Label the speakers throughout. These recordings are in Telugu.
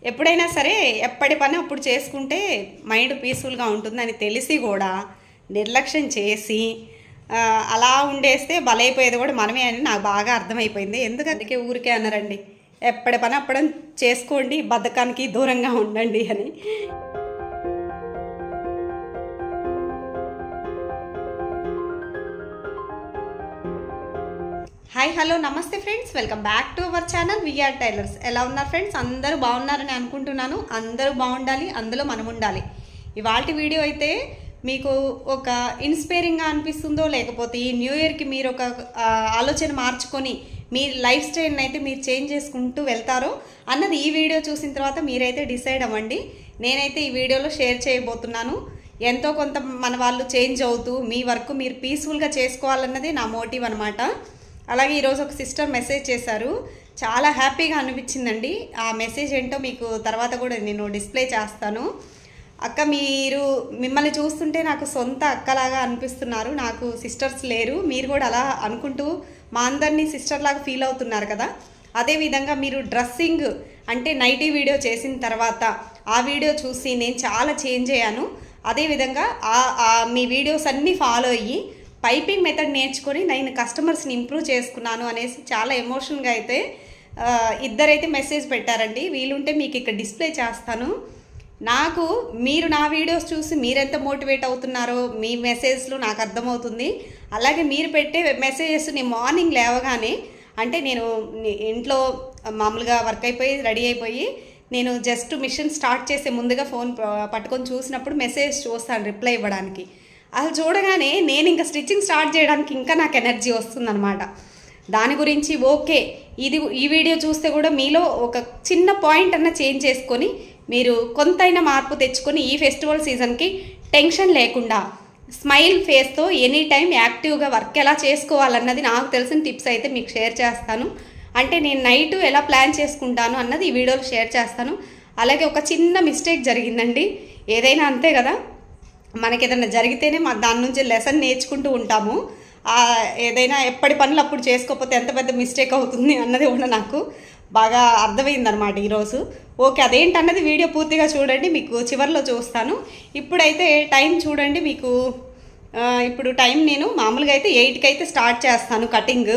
Speaker 1: ఎప్పుడైనా సరే ఎప్పటి పని అప్పుడు చేసుకుంటే మైండ్ పీస్ఫుల్గా ఉంటుందని తెలిసి కూడా నిర్లక్ష్యం చేసి అలా ఉండేస్తే బలైపోయేది కూడా మనమే అని నాకు బాగా అర్థమైపోయింది. ఎందుకందుకే ఊరికే అన్నారండి, ఎప్పటి పని అప్పుడు చేసుకోండి, బద్ధకానికి దూరంగా ఉండండి అని. హాయ్ హలో నమస్తే friends, welcome back to our channel VR tailors. ఎలా ఉన్నారు ఫ్రెండ్స్? అందరూ బాగున్నారని అనుకుంటున్నాను. అందరూ బాగుండాలి, అందులో మనం ఉండాలి. ఇవాల్టి వీడియో అయితే మీకు ఒక ఇన్స్పైరింగ్గా అనిపిస్తుందో, లేకపోతే ఈ న్యూ ఇయర్కి మీరు ఒక ఆలోచన మార్చుకొని మీ లైఫ్ స్టైల్ని అయితే మీరు చేంజ్ చేసుకుంటూ వెళ్తారో అన్నది ఈ వీడియో చూసిన తర్వాత మీరైతే డిసైడ్ అవ్వండి. నేనైతే ఈ వీడియోలో షేర్ చేయబోతున్నాను. ఎంతో కొంత మన వాళ్ళు చేంజ్ అవుతూ మీ వర్క్ మీరు పీస్ఫుల్గా చేసుకోవాలన్నది నా మోటివ్ అనమాట. అలాగే ఈరోజు ఒక సిస్టర్ మెసేజ్ చేశారు, చాలా హ్యాపీగా అనిపించిందండి. ఆ మెసేజ్ ఏంటో మీకు తర్వాత కూడా నేను డిస్ప్లే చేస్తాను. అక్క, మిమ్మల్ని చూస్తుంటే నాకు సొంత అక్కలాగా అనిపిస్తున్నారు. నాకు సిస్టర్స్ లేరు, మీరు కూడా అలా అనుకుంటూ మా అందరినీ సిస్టర్ లాగా ఫీల్ అవుతున్నారు కదా. అదేవిధంగా మీరు డ్రెస్సింగ్ అంటే నైటీ వీడియో చేసిన తర్వాత ఆ వీడియో చూసి నేను చాలా చేంజ్ అయ్యాను. అదేవిధంగా మీ వీడియోస్ అన్నీ ఫాలో అయ్యి పైపింగ్ మెథడ్ నేర్చుకొని నేను కస్టమర్స్ని ఇంప్రూవ్ చేసుకున్నాను అనేసి చాలా ఎమోషన్గా అయితే ఇద్దరైతే మెసేజ్ పెట్టారండి. వీలుంటే మీకు ఇక్కడ డిస్ప్లే చేస్తాను. మీరు నా వీడియోస్ చూసి మీరెంత మోటివేట్ అవుతున్నారో మీ మెసేజ్లు నాకు అర్థమవుతుంది. అలాగే మీరు పెట్టే మెసేజెస్ నేను మార్నింగ్ లేవగానే, అంటే నేను ఇంట్లో మామూలుగా వర్క్ అయిపోయి రెడీ అయిపోయి నేను జస్ట్ మిషన్ స్టార్ట్ చేసే ముందుగా ఫోన్ పట్టుకొని చూసినప్పుడు మెసేజ్ చూస్తాను రిప్లై ఇవ్వడానికి. అది చూడగానే నేను ఇంకా స్టిచ్చింగ్ స్టార్ట్ చేయడానికి ఇంకా నాకు ఎనర్జీ వస్తుందన్నమాట. దాని గురించి ఓకే, ఈ వీడియో చూస్తే కూడా మీలో ఒక చిన్న పాయింట్ అన్న చేంజ్ చేసుకొని మీరు కొంతైనా మార్పు తెచ్చుకొని ఈ ఫెస్టివల్ సీజన్కి టెన్షన్ లేకుండా స్మైల్ ఫేస్తో ఎనీ టైం యాక్టివ్గా వర్క్ ఎలా చేసుకోవాలన్నది నాకు తెలిసిన టిప్స్ అయితే మీకు షేర్ చేస్తాను. అంటే నేను నైట్ ఎలా ప్లాన్ చేసుకుంటాను అన్నది ఈ వీడియోలో షేర్ చేస్తాను. అలాగే ఒక చిన్న మిస్టేక్ జరిగిందండి. ఏదైనా అంతే కదా, మనకి ఏదైనా జరిగితేనే దాని నుంచి లెసన్ నేర్చుకుంటూ ఉంటాము. ఏదైనా ఎప్పటి పనులు అప్పుడు చేసుకోకపోతే ఎంత పెద్ద మిస్టేక్ అవుతుంది అన్నది కూడా నాకు బాగా అర్థమైందనమాట ఈరోజు. ఓకే, అదేంటన్నది వీడియో పూర్తిగా చూడండి, మీకు చివరిలో చూస్తాను. ఇప్పుడైతే టైం చూడండి. మీకు ఇప్పుడు టైం నేను మామూలుగా అయితే 8కి అయితే స్టార్ట్ చేస్తాను కటింగ్.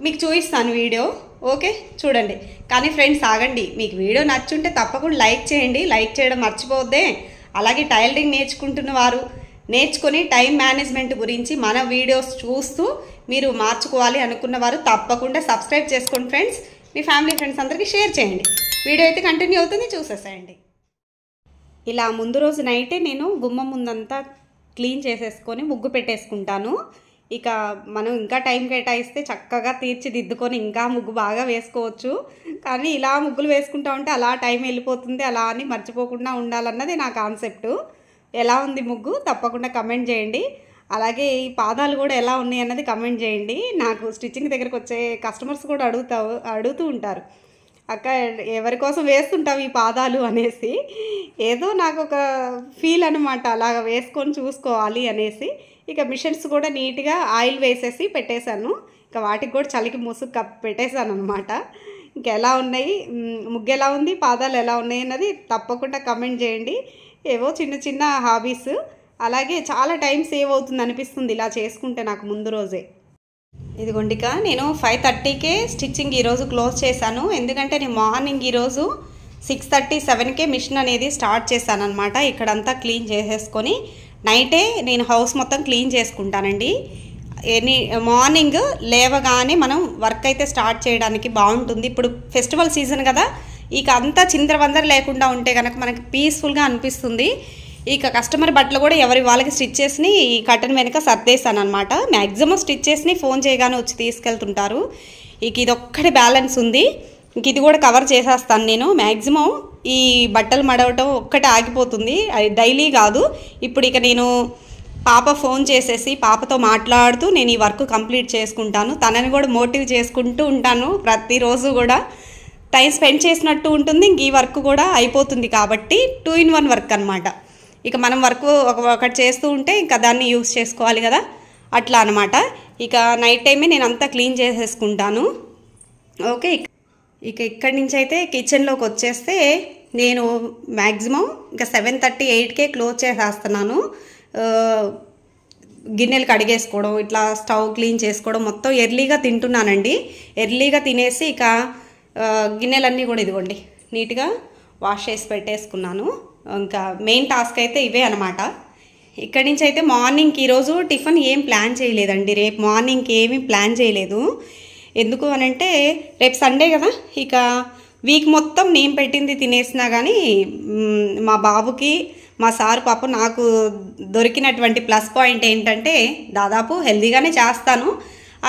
Speaker 1: మీకు చూపిస్తాను వీడియో. ఓకే చూడండి. కానీ ఫ్రెండ్స్ ఆగండి, మీకు వీడియో నచ్చుంటే తప్పకుండా లైక్ చేయండి. లైక్ చేయడం మర్చిపోద్దే. అలాగే టైలరింగ్ నేర్చుకుంటున్న వారు నేర్చుకొని టైం మేనేజ్మెంట్ గురించి మన వీడియోస్ చూస్తూ మీరు మార్చుకోవాలి అనుకున్న వారు తప్పకుండా సబ్స్క్రైబ్ చేసుకోండి ఫ్రెండ్స్. మీ ఫ్యామిలీ ఫ్రెండ్స్ అందరికీ షేర్ చేయండి. వీడియో అయితే కంటిన్యూ అవుతుంది, చూసేసేయండి. ఇలా ముందు రోజు నైటే నేను గుమ్మం ముందంతా క్లీన్ చేసేసుకొని ముగ్గు పెట్టేసుకుంటాను. ఇక మనం ఇంకా టైం కేటాయిస్తే చక్కగా తీర్చిదిద్దుకొని ఇంకా ముగ్గు బాగా వేసుకోవచ్చు. కానీ ఇలా ముగ్గులు వేసుకుంటా ఉంటే అలా టైం వెళ్ళిపోతుంది. అలా అని మర్చిపోకుండా ఉండాలన్నది నా కాన్సెప్టు. ఎలా ఉంది ముగ్గు తప్పకుండా కమెంట్ చేయండి. అలాగే ఈ పాదాలు కూడా ఎలా ఉన్నాయి అన్నది కమెంట్ చేయండి. నాకు స్టిచ్చింగ్ దగ్గరకు వచ్చే కస్టమర్స్ కూడా అడుగుతూ ఉంటారు, అక్క ఎవరి కోసం వేస్తుంటావు ఈ పాదాలు అనేసి. ఏదో నాకు ఒక ఫీల్ అనమాట, అలాగ వేసుకొని చూసుకోవాలి అనేసి. ఇక మిషన్స్ కూడా నీట్గా ఆయిల్ వేసేసి పెట్టేశాను. ఇక వాటికి కూడా చలికి ముసుగు పెట్టేశాను అనమాట. ఇంక ఎలా ఉన్నాయి, ముగ్గు ఎలా ఉంది, పాదాలు ఎలా ఉన్నాయి అన్నది తప్పకుండా కమెంట్ చేయండి. ఏవో చిన్న చిన్న హాబీస్. అలాగే చాలా టైం సేవ్ అవుతుంది అనిపిస్తుంది ఇలా చేసుకుంటే నాకు ముందు రోజే. ఇదిగోండిక నేను 5:30కే స్టిచ్చింగ్ ఈరోజు క్లోజ్ చేశాను. ఎందుకంటే నేను మార్నింగ్ ఈరోజు 6:30, 7కే మిషన్ అనేది స్టార్ట్ చేశాను అనమాట. ఇక్కడంతా క్లీన్ చేసేసుకొని నైటే నేను హౌస్ మొత్తం క్లీన్ చేసుకుంటానండి. మార్నింగ్ లేవగానే మనం వర్క్ అయితే స్టార్ట్ చేయడానికి బాగుంటుంది. ఇప్పుడు ఫెస్టివల్ సీజన్ కదా, ఇక అంతా చిందరవందర లేకుండా ఉంటే కనుక మనకి పీస్ఫుల్గా అనిపిస్తుంది. ఇక కస్టమర్ బట్టలు కూడా ఎవరి వాళ్ళకి స్టిచ్ చేసి ఈ కటన్ వెనుక సర్దేశాను అనమాట. మ్యాక్సిమం స్టిచ్ చేసి ఫోన్ చేయగానే వచ్చి తీసుకెళ్తుంటారు. ఇక ఇదొక్కటి బ్యాలెన్స్ ఉంది. ఇంక ఇది కూడా కవర్ చేసేస్తాను నేను. మ్యాక్సిమం ఈ బట్టలు మడవటం ఒక్కటే ఆగిపోతుంది, అది డైలీ కాదు. ఇప్పుడు ఇక నేను పాప ఫోన్ చేసేసి పాపతో మాట్లాడుతూ నేను ఈ వర్క్ కంప్లీట్ చేసుకుంటాను. తనని కూడా మోటివ్ చేసుకుంటూ ఉంటాను. ప్రతిరోజు కూడా టైం స్పెండ్ చేసినట్టు ఉంటుంది. ఇంక ఈ వర్క్ కూడా అయిపోతుంది కాబట్టి 2 in 1 వర్క్ అనమాట. ఇక మనం వర్క్ ఒకటి చేస్తూ ఉంటే ఇంకా దాన్ని యూస్ చేసుకోవాలి కదా, అట్లా అనమాట. ఇక నైట్ టైమే నేను అంతా క్లీన్ చేసేసుకుంటాను. ఓకే, ఇక ఇక్కడి నుంచి అయితే కిచెన్లోకి వచ్చేస్తే నేను మ్యాక్సిమం ఇంకా 7:30, 8కే క్లోజ్ చేసేస్తున్నాను. గిన్నెలు కడిగేసుకోవడం, ఇట్లా స్టవ్ క్లీన్ చేసుకోవడం మొత్తం ఎర్లీగా తింటున్నానండి. ఎర్లీగా తినేసి ఇక గిన్నెలన్నీ కూడా ఇదిగోండి నీట్గా వాష్ చేసి పెట్టేసుకున్నాను. ఇంకా మెయిన్ టాస్క్ అయితే ఇవే అనమాట. ఇక్కడి నుంచి అయితే మార్నింగ్కి ఈరోజు టిఫిన్ ఏం ప్లాన్ చేయలేదండి. రేపు మార్నింగ్కి ఏమీ ప్లాన్ చేయలేదు. ఎందుకు అనంటే రేపు సండే కదా, ఇక వీక్ మొత్తం నేను పెట్టింది తినేసినా కానీ మా బాబుకి మా సార్ పాప నాకు దొరికినటువంటి ప్లస్ పాయింట్ ఏంటంటే దాదాపు హెల్దీగానే చేస్తాను.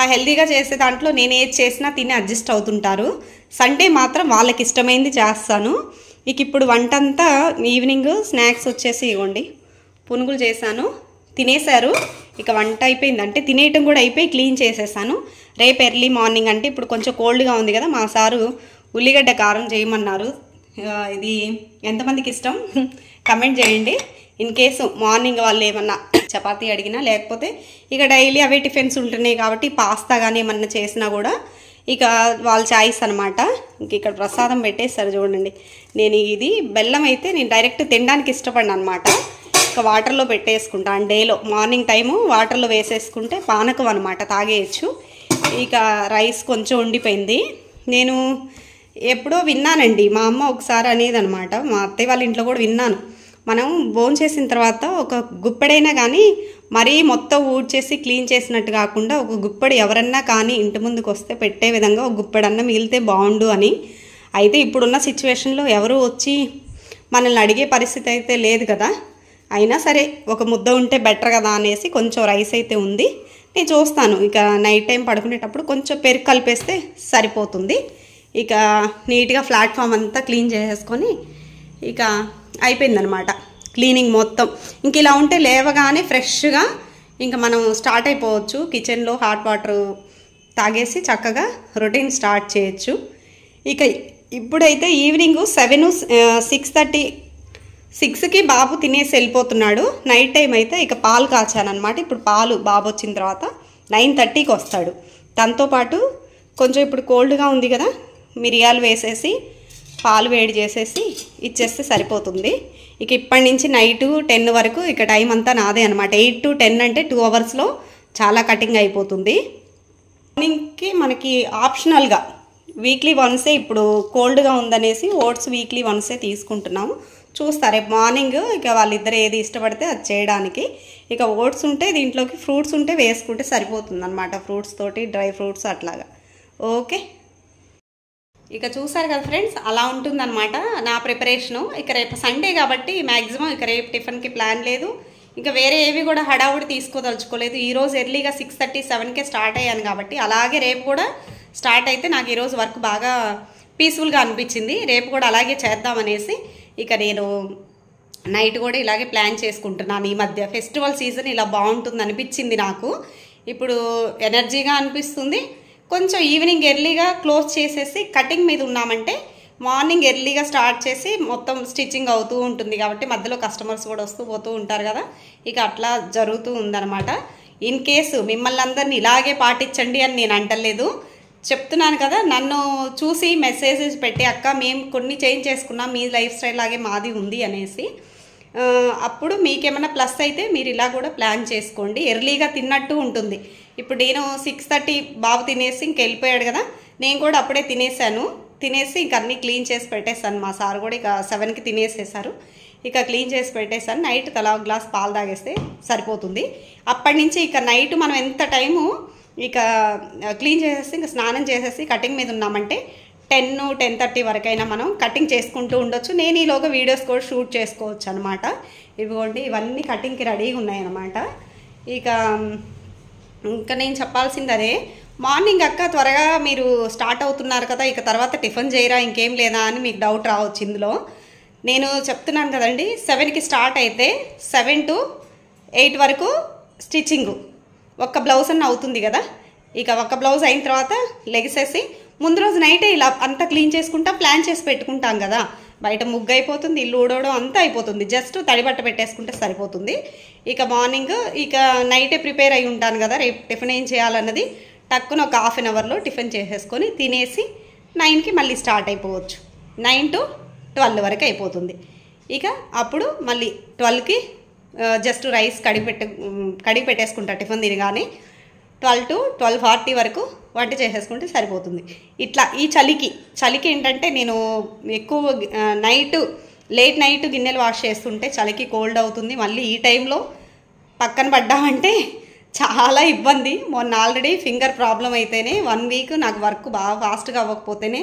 Speaker 1: ఆ హెల్దీగా చేసే దాంట్లో నేను ఏది చేసినా తిని అడ్జస్ట్ అవుతుంటారు. సండే మాత్రం వాళ్ళకి ఇష్టమైంది చేస్తాను. ఇక ఇప్పుడు వంటంతా ఈవినింగ్ స్నాక్స్ వచ్చేసి ఇవ్వండి పునుగులు చేశాను, తినేశారు. ఇక వంట అయిపోయింది, అంటే తినేయటం కూడా అయిపోయి క్లీన్ చేసేసాను. రేపు ఎర్లీ మార్నింగ్ అంటే ఇప్పుడు కొంచెం కోల్డ్గా ఉంది కదా, మా సారు ఉల్లిగడ్డ కారం చేయమన్నారు. ఇది ఎంతమందికి ఇష్టం కమెంట్ చేయండి. ఇన్ కేసు మార్నింగ్ వాళ్ళు ఏమన్నా చపాతీ అడిగినా, లేకపోతే ఇక డైలీ అవే టిఫిన్స్ ఉంటున్నాయి కాబట్టి పాస్తా కానీ ఏమన్నా చేసినా కూడా ఇక వాళ్ళ చాయిస్ అనమాట. ఇంక ఇక్కడ ప్రసాదం పెట్టేస్తారు చూడండి. నేను ఇది బెల్లం అయితే నేను డైరెక్ట్ తినడానికి ఇష్టపడిన అనమాట. ఇక వాటర్లో పెట్టేసుకుంటాను. డేలో మార్నింగ్ టైము వాటర్లో వేసేసుకుంటే పానకం అనమాట, తాగేయచ్చు. ఇక రైస్ కొంచెం ఉండిపోయింది. నేను ఎప్పుడో విన్నానండి, మా అమ్మ ఒకసారి అనేది అనమాట, మా అత్తయ్య వాళ్ళ ఇంట్లో కూడా విన్నాను. మనం భోంచేసిన తర్వాత ఒక గుప్పెడైనా కానీ మరీ మొత్తం ఊడ్చేసి క్లీన్ చేసినట్టు కాకుండా ఒక గుప్పెడు ఎవరన్నా కానీ ఇంటి ముందుకు వస్తే పెట్టే విధంగా ఒక గుప్పెడన్నా మిగిలితే బాగుండు అని. అయితే ఇప్పుడున్న సిచ్యువేషన్లో ఎవరు వచ్చి మనల్ని అడిగే పరిస్థితి అయితే లేదు కదా. అయినా సరే ఒక ముద్ద ఉంటే బెటర్ కదా అనేసి కొంచెం రైస్ అయితే ఉంది. నేను చూస్తాను, ఇక నైట్ టైం పడుకునేటప్పుడు కొంచెం పెరుగు కలిపేస్తే సరిపోతుంది. ఇక నీట్గా ప్లాట్ఫామ్ అంతా క్లీన్ చేసేసుకొని ఇక అయిపోయిందనమాట క్లీనింగ్ మొత్తం. ఇంక ఇలా ఉంటే లేవగానే ఫ్రెష్గా ఇంకా మనం స్టార్ట్ అయిపోవచ్చు. కిచెన్లో హాట్ వాటర్ తాగేసి చక్కగా రొటీన్ స్టార్ట్ చేయొచ్చు. ఇక ఇప్పుడైతే ఈవినింగ్ 6:30, 6కి బాబు తినేసి వెళ్ళిపోతున్నాడు. నైట్ టైం అయితే ఇక పాలు కాచానమాట. ఇప్పుడు పాలు బాబు వచ్చిన తర్వాత 9:30కి వస్తాడు. దాంతోపాటు కొంచెం ఇప్పుడు కోల్డ్గా ఉంది కదా, మిరియాలు వేసేసి పాలు వేడి చేసేసి ఇచ్చేస్తే సరిపోతుంది. ఇక ఇప్పటి నుంచి నైట్ 10 వరకు ఇక టైం అంతా నాదే అనమాట. 8 to 10 అంటే 2 అవర్స్లో చాలా కటింగ్ అయిపోతుంది. మార్నింగ్కి మనకి ఆప్షనల్గా వీక్లీ వన్సే, ఇప్పుడు కోల్డ్గా ఉందనేసి ఓట్స్ వీక్లీ వన్సే తీసుకుంటున్నాము. చూస్తారు రేపు మార్నింగ్ ఇక వాళ్ళిద్దరు ఏది ఇష్టపడితే అది చేయడానికి. ఇక ఓట్స్ ఉంటే దీంట్లోకి ఫ్రూట్స్ ఉంటే వేసుకుంటే సరిపోతుంది అనమాట. ఫ్రూట్స్ తోటి డ్రై ఫ్రూట్స్ అట్లాగా. ఓకే, ఇక చూసారు కదా ఫ్రెండ్స్, అలా ఉంటుందన్నమాట నా ప్రిపరేషను. ఇక రేపు సండే కాబట్టి మ్యాక్సిమం ఇక రేపు టిఫిన్కి ప్లాన్ లేదు. ఇంకా వేరే ఏవి కూడా హడావుడి తీసుకోదలుచుకోలేదు. ఈరోజు ఎర్లీగా 6:30, 7కే స్టార్ట్ అయ్యాను కాబట్టి అలాగే రేపు కూడా స్టార్ట్ అయితే నాకు ఈరోజు వర్క్ బాగా పీస్ఫుల్గా అనిపించింది. రేపు కూడా అలాగే చేద్దామనేసి ఇక నేను నైట్ కూడా ఇలాగే ప్లాన్ చేసుకుంటున్నాను. ఈ మధ్య ఫెస్టివల్ సీజన్ ఇలా బాగుంటుంది అనిపించింది నాకు. ఇప్పుడు ఎనర్జీగా అనిపిస్తుంది. కొంచెం ఈవినింగ్ ఎర్లీగా క్లోజ్ చేసేసి కటింగ్ మీద ఉన్నామంటే మార్నింగ్ ఎర్లీగా స్టార్ట్ చేసి మొత్తం స్టిచ్చింగ్ అవుతూ ఉంటుంది కాబట్టి మధ్యలో కస్టమర్స్ కూడా వస్తూ పోతూ ఉంటారు కదా. ఇక అట్లా జరుగుతూ ఉందన్నమాట. ఇన్ కేసు మిమ్మల్ని అందరినీ ఇలాగే పాటించండి అని నేను అంటలేదు, చెప్తున్నాను కదా. నన్ను చూసి మెసేజెస్ పెట్టి అక్క మేము కొన్ని చేంజ్ చేసుకున్నాం, మీ లైఫ్ స్టైల్ లాగే మాది ఉంది అనేసి, అప్పుడు మీకేమైనా ప్లస్ అయితే మీరు ఇలా కూడా ప్లాన్ చేసుకోండి. ఎర్లీగా తిన్నట్టు ఉంటుంది. ఇప్పుడు నేను 6:30 బాబు తినేసి ఇంక వెళ్ళిపోయాడు కదా, నేను కూడా అప్పుడే తినేసి ఇంక అన్నీ క్లీన్ చేసి పెట్టేశాను. మా సార్ కూడా ఇక 7కి తినేసేసారు. ఇక క్లీన్ చేసి పెట్టేశాను. నైట్ తలా ఒక గ్లాస్ పాలు తాగేస్తే సరిపోతుంది. అప్పటి నుంచి ఇక నైట్ మనం ఎంత టైము ఇక క్లీన్ చేసేసి ఇంకా స్నానం చేసేసి కటింగ్ మీద ఉన్నామంటే 10, 10:30 వరకైనా మనం కటింగ్ చేసుకుంటూ ఉండొచ్చు. నేను ఈలోగా వీడియోస్ కూడా షూట్ చేసుకోవచ్చు అనమాట. ఇవిగోండి ఇవన్నీ కటింగ్కి రెడీగా ఉన్నాయన్నమాట. ఇంకా నేను చెప్పాల్సింది అదే, మార్నింగ్ అక్క త్వరగా మీరు స్టార్ట్ అవుతున్నారు కదా, ఇక తర్వాత టిఫిన్ చేయరా ఇంకేం లేదా అని మీకు డౌట్ రావచ్చు. ఇందులో నేను చెప్తున్నాను కదండి, 7కి స్టార్ట్ అయితే 7 to 8 వరకు స్టిచ్చింగు ఒక్క బ్లౌజ్ అన్న అవుతుంది కదా. ఇక ఒక్క బ్లౌజ్ అయిన తర్వాత లెగిసేసి ముందు రోజు నైటే ఇలా అంతా క్లీన్ చేసుకుంటాం, ప్లాన్ చేసి పెట్టుకుంటాం కదా. బయట ముగ్గు అయిపోతుంది, ఇల్లు ఊడవడం అంతా అయిపోతుంది, జస్ట్ తడిబట్ట పెట్టేసుకుంటే సరిపోతుంది. ఇక మార్నింగ్ ఇక నైటే ప్రిపేర్ అయి ఉంటాను కదా, రేపు టిఫిన్ ఏం చేయాలన్నది టక్కున ఒక ½ అవర్లో టిఫిన్ చేసేసుకొని తినేసి 9కి మళ్ళీ స్టార్ట్ అయిపోవచ్చు. 9 to 12 వరకు అయిపోతుంది. ఇక అప్పుడు మళ్ళీ 12కి జస్ట్ రైస్ కడిగి పెట్టేసుకుంటా టిఫిన్ తినగానే 12 to 12:40 వరకు వంట చేసేసుకుంటే సరిపోతుంది. ఇట్లా ఈ చలికి ఏంటంటే నేను ఎక్కువ లేట్ నైట్ గిన్నెలు వాష్ చేస్తుంటే చలికి కోల్డ్ అవుతుంది. మళ్ళీ ఈ టైంలో పక్కన పడ్డామంటే చాలా ఇబ్బంది. మొన్న ఆల్రెడీ ఫింగర్ ప్రాబ్లం అయితేనే 1 వీక్ నాకు వర్క్ బాగా ఫాస్ట్గా అవ్వకపోతేనే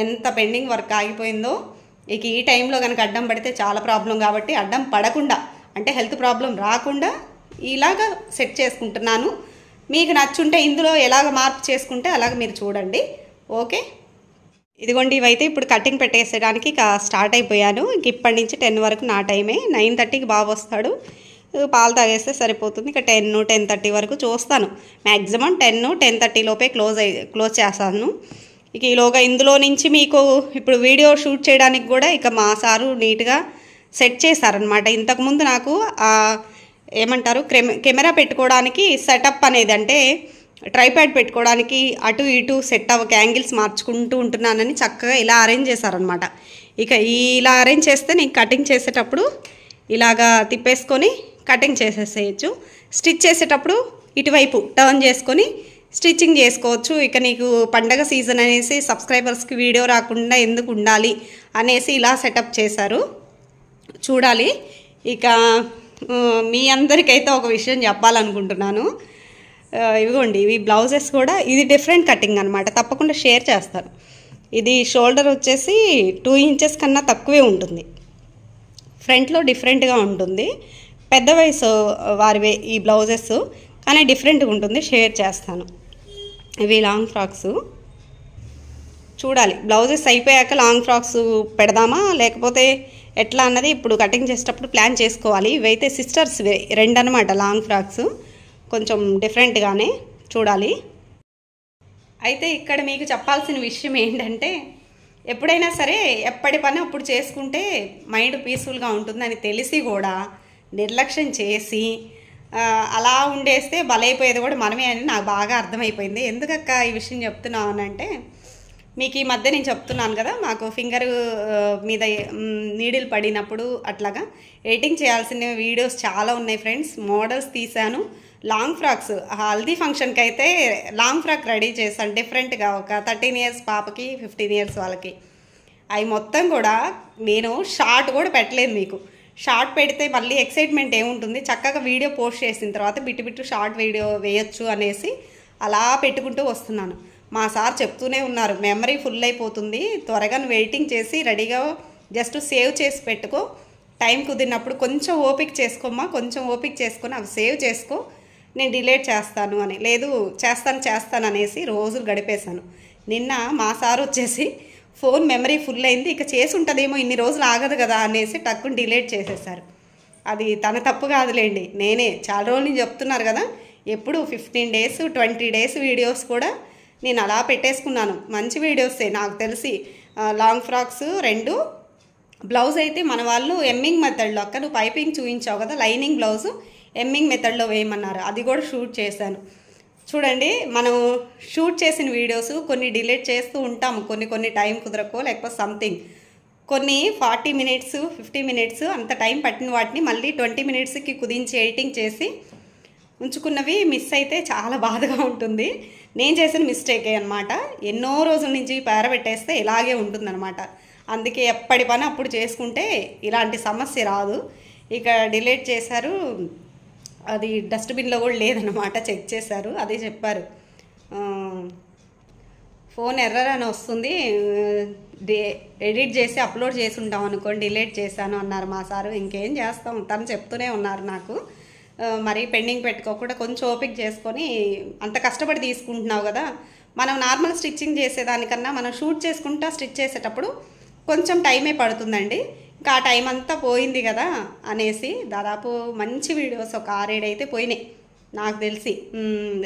Speaker 1: ఎంత పెండింగ్ వర్క్ ఆగిపోయిందో. ఇక ఈ టైంలో కనుక అడ్డం పడితే చాలా ప్రాబ్లం. కాబట్టి అడ్డం పడకుండా అంటే హెల్త్ ప్రాబ్లం రాకుండా ఇలాగ సెట్ చేసుకుంటున్నాను. మీకు నచ్చుంటే ఇందులో ఎలాగ మార్పు చేసుకుంటే అలాగ మీరు చూడండి. ఓకే, ఇదిగోండి ఇవైతే ఇప్పుడు కటింగ్ పెట్టేసేయడానికి ఇక స్టార్ట్ అయిపోయాను. ఇంక ఇప్పటి నుంచి 10 వరకు నా టైమే. 9:30కి బాబు వస్తాడు, పాలు తాగేస్తే సరిపోతుంది. ఇక 10-10:30 వరకు చూస్తాను. మ్యాక్సిమం 10-10:30 లోపే క్లోజ్ చేస్తాను. ఇక ఈలోగా ఇందులో నుంచి మీకు ఇప్పుడు వీడియో షూట్ చేయడానికి కూడా ఇక మా సారు నీట్గా సెట్ చేశారనమాట. ఇంతకుముందు నాకు ఏమంటారు కెమెరా పెట్టుకోవడానికి సెటప్ అనేది అంటే ట్రైప్యాడ్ పెట్టుకోవడానికి అటు ఇటు సెట్ అవ్వక యాంగిల్స్ మార్చుకుంటూ ఉంటున్నానని చక్కగా ఇలా అరేంజ్ చేశారనమాట. ఇక ఇలా అరేంజ్ చేస్తే నేను కటింగ్ చేసేటప్పుడు ఇలాగా తిప్పేసుకొని కటింగ్ చేసేసేయచ్చు. స్టిచ్ చేసేటప్పుడు ఇటువైపు టర్న్ చేసుకొని స్టిచ్చింగ్ చేసుకోవచ్చు. ఇక నీకు పండగ సీజన్ అనేసి సబ్స్క్రైబర్స్కి వీడియో రాకుండా ఎందుకు ఉండాలి అనేసి ఇలా సెటప్ చేశారు. చూడాలి. ఇక మీ అందరికైతే ఒక విషయం చెప్పాలనుకుంటున్నాను. ఇవిగోండి ఇవి బ్లౌజెస్ కూడా ఇది డిఫరెంట్ కటింగ్ అనమాట. తప్పకుండా షేర్ చేస్తాను. ఇది షోల్డర్ వచ్చేసి 2 ఇంచెస్ కన్నా తక్కువే ఉంటుంది. ఫ్రంట్లో డిఫరెంట్గా ఉంటుంది. పెద్ద వయసు వారివే ఈ బ్లౌజెస్, కానీ డిఫరెంట్గా ఉంటుంది. షేర్ చేస్తాను. ఇవి లాంగ్ ఫ్రాక్స్. చూడాలి బ్లౌజెస్ అయిపోయాక లాంగ్ ఫ్రాక్స్ పెడదామా లేకపోతే ఎట్లా అన్నది ఇప్పుడు కటింగ్ చేసేటప్పుడు ప్లాన్ చేసుకోవాలి. ఇవైతే సిస్టర్స్ 2 అనమాట లాంగ్ ఫ్రాక్స్, కొంచెం డిఫరెంట్గానే చూడాలి. అయితే ఇక్కడ మీకు చెప్పాల్సిన విషయం ఏంటంటే ఎప్పుడైనా సరే ఎప్పటి పని అప్పుడు చేసుకుంటే మైండ్ పీస్ఫుల్గా ఉంటుందని తెలిసి కూడా నిర్లక్ష్యం చేసి అలా ఉండేస్తే బలైపోయేది కూడా మనమే అని నాకు బాగా అర్థమైపోయింది. ఎందుకక్క ఈ విషయం చెప్తున్నాను అంటే మీకు ఈ మధ్య నేను చెప్తున్నాను కదా, మాకు ఫింగర్ మీద నీడిల్ పడినప్పుడు అట్లాగా ఎడిటింగ్ చేయాల్సిన వీడియోస్ చాలా ఉన్నాయి ఫ్రెండ్స్. మోడల్స్ తీశాను. లాంగ్ ఫ్రాక్స్ హల్దీ ఫంక్షన్కి అయితే లాంగ్ ఫ్రాక్ రెడీ చేశాను డిఫరెంట్గా. ఒక 13 ఇయర్స్ పాపకి, 15 ఇయర్స్ వాళ్ళకి. అవి మొత్తం కూడా నేను షార్ట్ కూడా పెట్టలేదు. మీకు షార్ట్ పెడితే మళ్ళీ ఎక్సైట్మెంట్ ఏముంటుంది, చక్కగా వీడియో పోస్ట్ చేసిన తర్వాత బిట్టు షార్ట్ వీడియో వేయొచ్చు అనేసి అలా పెట్టుకుంటూ వస్తున్నాను. మా సార్ చెప్తూనే ఉన్నారు, మెమరీ ఫుల్ అయిపోతుంది, త్వరగా వెయిటింగ్ చేసి రెడీగా జస్ట్ సేవ్ చేసి పెట్టుకో, టైం కుదిరినప్పుడు కొంచెం ఓపిక చేసుకోమ్మా, కొంచెం ఓపిక చేసుకొని అవి సేవ్ చేసుకో, నేను డిలీట్ చేస్తాను అని. లేదు చేస్తాను అనేసి రోజులు గడిపేశాను. నిన్న మా సార్ వచ్చేసి ఫోన్ మెమరీ ఫుల్ అయింది, ఇక చేసి ఉంటుందేమో ఇన్ని రోజులు ఆగదు కదా అనేసి టక్కుని డిలీట్ చేసేసారు. అది తన తప్పు కాదులేండి, నేనే చాలా రోజులు నేను చెప్తున్నారు కదా, ఎప్పుడు 15 days 20 days వీడియోస్ కూడా నేను అలా పెట్టేసుకున్నాను. మంచి వీడియోసే నాకు తెలిసి. లాంగ్ ఫ్రాక్స్ 2, బ్లౌజ్ అయితే మన వాళ్ళు ఎమ్మింగ్ మెథడ్లో, అక్క నువ్వు పైపింగ్ చూపించావు కదా, లైనింగ్ బ్లౌజు ఎమ్మింగ్ మెథడ్లో వేయమన్నారు, అది కూడా షూట్ చేశాను. చూడండి, మనం షూట్ చేసిన వీడియోస్ కొన్ని డిలీట్ చేస్తూ ఉంటాము, కొన్ని టైం కుదరకో లేకపోతే సంథింగ్. కొన్ని 40 minutes 50 minutes అంత టైం పట్టిన వాటిని మళ్ళీ 20 minutesకి కుదించి ఎడిటింగ్ చేసి ఉంచుకున్నవి మిస్ అయితే చాలా బాధగా ఉంటుంది. నేను చేసిన మిస్టేకే అనమాట. ఎన్నో రోజుల నుంచి పారబెట్టేస్తే ఇలాగే ఉంటుందన్నమాట. అందుకే ఎప్పటి పని అప్పుడు చేసుకుంటే ఇలాంటి సమస్య రాదు. ఇక డిలీట్ చేశారు, అది డస్ట్బిన్లో కూడా లేదన్నమాట, చెక్ చేశారు, అదే చెప్పారు. ఫోన్ ఎర్రర్ అని వస్తుంది, ఎడిట్ చేసి అప్లోడ్ చేసి ఉంటాం అనుకోండి, డిలీట్ చేశాను అన్నారు మా సారు. ఇంకేం చేస్తాం, తను చెప్తూనే ఉన్నారు నాకు, మరి పెండింగ్ పెట్టుకోకుండా కొంచెం ఓపిక చేసుకొని, అంత కష్టపడి తీసుకుంటున్నావు కదా, మనం నార్మల్ స్టిచ్చింగ్ చేసేదానికన్నా మనం షూట్ చేసుకుంటా స్టిచ్ చేసేటప్పుడు కొంచెం టైమే పడుతుందండి. ఇంకా ఆ టైం అంతా పోయింది కదా అనేసి దాదాపు మంచి వీడియోస్ ఒక 6-7 అయితే పోయినాయి నాకు తెలిసి.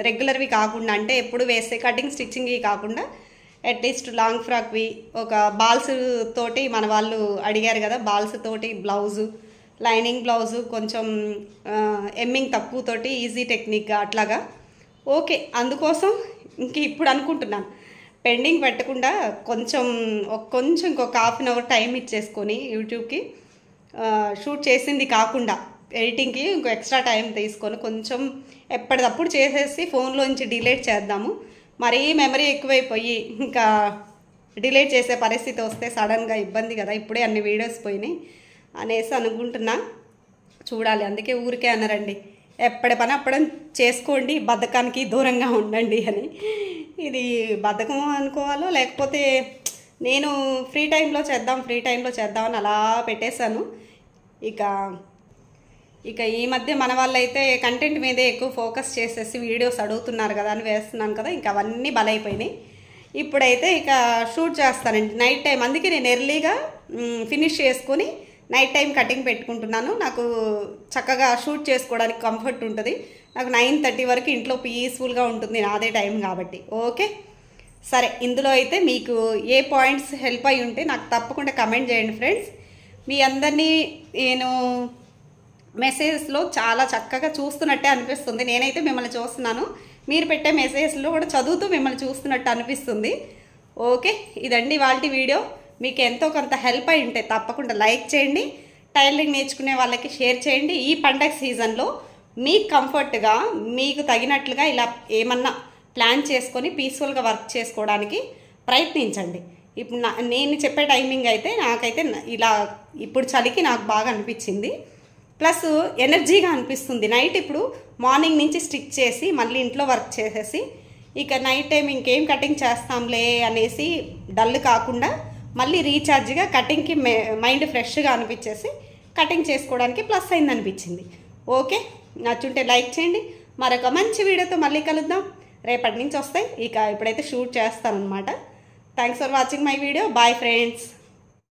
Speaker 1: రెగ్యులర్వి కాకుండా, అంటే ఎప్పుడు వేసే కటింగ్ స్టిచ్చింగ్వి కాకుండా అట్లీస్ట్ లాంగ్ ఫ్రాక్వి, ఒక బాల్స్ తోటి మన వాళ్ళు అడిగారు కదా, బాల్స్ తోటి బ్లౌజు, లైనింగ్ బ్లౌజు, కొంచెం ఎమ్మింగ్ తక్కువతోటి ఈజీ టెక్నిక్గా అట్లాగా. ఓకే, అందుకోసం ఇంక ఇప్పుడు అనుకుంటున్నాను పెండింగ్ పెట్టకుండా కొంచెం ఇంకొక హాఫ్ అన్ అవర్ టైం ఇచ్చేసుకొని యూట్యూబ్కి షూట్ చేసింది కాకుండా ఎడిటింగ్కి ఇంకో ఎక్స్ట్రా టైం తీసుకొని కొంచెం ఎప్పటికప్పుడు చేసేసి ఫోన్లోంచి డిలీట్ చేద్దాము. మరీ మెమరీ ఎక్కువైపోయి ఇంకా డిలీట్ చేసే పరిస్థితి వస్తే సడన్గా ఇబ్బంది కదా, ఇప్పుడే అన్ని వీడియోస్ పోయినాయి అనేసి అనుకుంటున్నా. చూడాలి, అందుకే ఊరికే అన్నారండి, ఎప్పటి పని అప్పుడు చేసుకోండి, బద్ధకానికి దూరంగా ఉండండి అని. ఇది బద్ధకం అనుకోవాలో లేకపోతే నేను ఫ్రీ టైంలో చేద్దామని అలా పెట్టేశాను. ఇక ఈ మధ్య మన వాళ్ళైతే కంటెంట్ మీదే ఎక్కువ ఫోకస్ చేసేసి వీడియోస్ అడుగుతున్నారు కదా అని వేస్తున్నాను కదా, ఇంకా అవన్నీ బలైపోయినాయి. ఇప్పుడైతే ఇక షూట్ చేస్తానండి నైట్ టైం. అందుకే నేను ఎర్లీగా ఫినిష్ చేసుకొని నైట్ టైం కటింగ్ పెట్టుకుంటున్నాను. నాకు చక్కగా షూట్ చేసుకోవడానికి కంఫర్ట్ ఉంటుంది. నాకు 9:30 వరకు ఇంట్లో పీస్ఫుల్గా ఉంటుంది, నాదే టైం కాబట్టి. ఓకే సరే, ఇందులో అయితే మీకు ఏ పాయింట్స్ హెల్ప్ అయి ఉంటే నాకు తప్పకుండా కమెంట్ చేయండి ఫ్రెండ్స్. మీ అందరినీ నేను మెసేజెస్లో చాలా చక్కగా చూస్తున్నట్టే అనిపిస్తుంది. నేనైతే మిమ్మల్ని చూస్తున్నాను, మీరు పెట్టే మెసేజెస్లో కూడా చదువుతూ మిమ్మల్ని చూస్తున్నట్టు అనిపిస్తుంది. ఓకే, ఇదండి ఇవాల్టి వీడియో. మీకు ఎంతో కొంత హెల్ప్ అయి ఉంటే తప్పకుండా లైక్ చేయండి, టైలరింగ్ నేర్చుకునే వాళ్ళకి షేర్ చేయండి. ఈ పండగ సీజన్లో మీకు కంఫర్ట్గా మీకు తగినట్లుగా ఇలా ఏమన్నా ప్లాన్ చేసుకొని పీస్ఫుల్గా వర్క్ చేసుకోవడానికి ప్రయత్నించండి. ఇప్పుడు నేను చెప్పే టైమింగ్ అయితే నాకైతే ఇలా ఇప్పుడు చలికి నాకు బాగా అనిపించింది, ప్లస్ ఎనర్జీగా అనిపిస్తుంది. నైట్ ఇప్పుడు మార్నింగ్ నుంచి స్టిచ్ చేసి మళ్ళీ ఇంట్లో వర్క్ చేసేసి ఇక నైట్ టైం ఇంకేం కటింగ్ చేస్తాంలే అనేసి డల్ కాకుండా మళ్ళీ రీఛార్జ్గా కటింగ్కి మైండ్ ఫ్రెష్గా అనిపించేసి కటింగ్ చేసుకోవడానికి ప్లస్ అయింది అనిపించింది. ఓకే, నచ్చుంటే లైక్ చేయండి. మరొక మంచి వీడియోతో మళ్ళీ కలుద్దాం. రేపటి నుంచి వస్తాయి. ఇక ఇప్పుడైతే షూట్ చేస్తాను అనమాట. Thanks for watching my video. Bye friends.